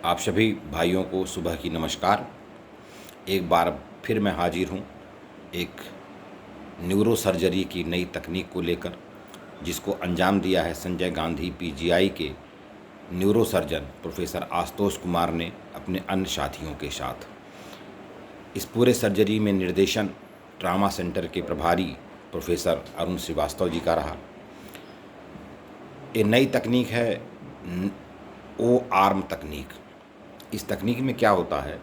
आप सभी भाइयों को सुबह की नमस्कार। एक बार फिर मैं हाजिर हूँ एक न्यूरो सर्जरी की नई तकनीक को लेकर, जिसको अंजाम दिया है संजय गांधी पीजीआई के neuro surgeon professor Ashutosh Kumar ने अपने अन्य साथियों के साथ। इस पूरे सर्जरी में निर्देशन ट्रामा सेंटर के प्रभारी प्रोफेसर अरुण श्रीवास्तव जी का रहा। ये नई तकनीक है ओ आर्म तकनीक। इस तकनीक में क्या होता है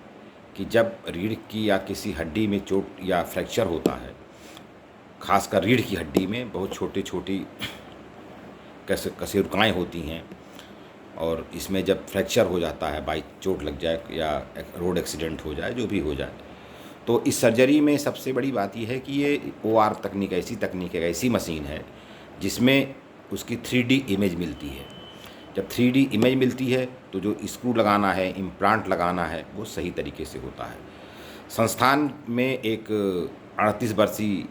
कि जब रीढ़ की या किसी हड्डी में चोट या फ्रैक्चर होता है, खासकर रीढ़ की हड्डी में बहुत छोटी छोटी कशेरुकाएँ होती हैं, और इसमें जब फ्रैक्चर हो जाता है, बाई चोट लग जाए या रोड एक्सीडेंट हो जाए, जो भी हो जाए, तो इस सर्जरी में सबसे बड़ी बात यह है कि ये OR तकनीक ऐसी तकनीक है, ऐसी मशीन है जिसमें उसकी 3D इमेज मिलती है। जब 3D इमेज मिलती है तो जो स्क्रू लगाना है, इम्प्लांट लगाना है, वो सही तरीके से होता है। संस्थान में एक 38 वर्षीय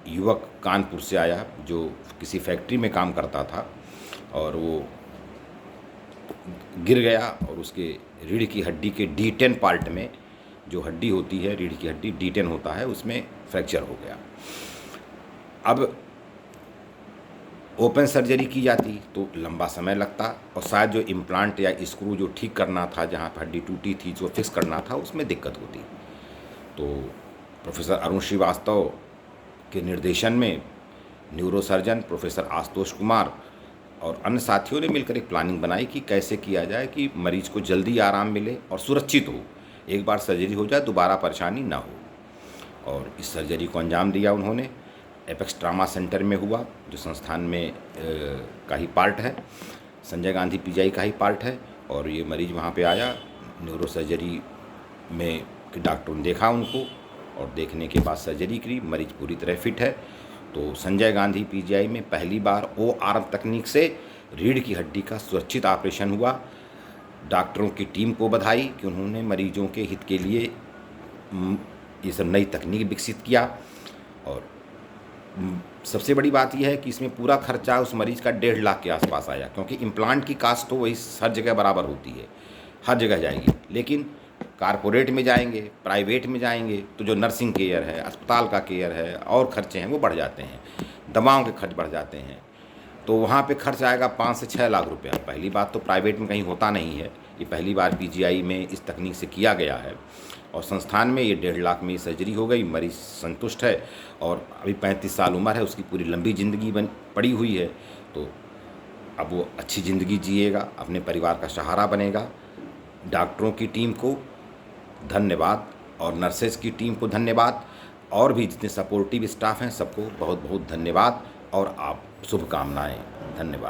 युवक कानपुर से आया जो किसी फैक्ट्री में काम करता था, और वो गिर गया और उसके रीढ़ की हड्डी के D10 पार्ट में, जो हड्डी होती है रीढ़ की हड्डी D10 होता है, उसमें फ्रैक्चर हो गया। अब ओपन सर्जरी की जाती तो लंबा समय लगता, और शायद जो इम्प्लांट या स्क्रू जो ठीक करना था, जहाँ पर हड्डी टूटी थी, जो फिक्स करना था, उसमें दिक्कत होती। तो प्रोफेसर अरुण श्रीवास्तव के निर्देशन में neuro surgeon professor Ashutosh Kumar और अन्य साथियों ने मिलकर एक प्लानिंग बनाई कि कैसे किया जाए कि मरीज को जल्दी आराम मिले और सुरक्षित हो। एक बार सर्जरी हो जाए दोबारा परेशानी ना हो। और इस सर्जरी को अंजाम दिया उन्होंने एपेक्स ट्रामा सेंटर में हुआ, जो संस्थान में का ही पार्ट है, संजय गांधी पीजीआई का ही पार्ट है। और ये मरीज वहाँ पे आया, न्यूरो सर्जरी में डॉक्टर ने देखा उनको, और देखने के बाद सर्जरी करी। मरीज पूरी तरह फिट है। तो संजय गांधी पीजीआई में पहली बार OR तकनीक से रीढ़ की हड्डी का सुरक्षित ऑपरेशन हुआ। डॉक्टरों की टीम को बधाई कि उन्होंने मरीजों के हित के लिए ये सब नई तकनीक विकसित किया। और सबसे बड़ी बात यह है कि इसमें पूरा खर्चा उस मरीज का 1.5 लाख के आसपास आया, क्योंकि इम्प्लांट की कास्ट तो वही हर जगह बराबर होती है, हर जगह जाएगी। लेकिन कारपोरेट में जाएंगे, प्राइवेट में जाएंगे, तो जो नर्सिंग केयर है, अस्पताल का केयर है, और खर्चे हैं वो बढ़ जाते हैं, दवाओं के खर्च बढ़ जाते हैं। तो वहाँ पे खर्च आएगा 5 से 6 लाख रुपया। पहली बात तो प्राइवेट में कहीं होता नहीं है, ये पहली बार पीजीआई में इस तकनीक से किया गया है, और संस्थान में ये 1.5 लाख में सर्जरी हो गई। मरीज संतुष्ट है, और अभी 35 साल उम्र है, उसकी पूरी लंबी ज़िंदगी पड़ी हुई है। तो अब वो अच्छी ज़िंदगी जिएगा, अपने परिवार का सहारा बनेगा। डॉक्टरों की टीम को धन्यवाद, और नर्सेज की टीम को धन्यवाद, और भी जितने सपोर्टिव स्टाफ हैं सबको बहुत बहुत धन्यवाद, और आप शुभकामनाएं। धन्यवाद।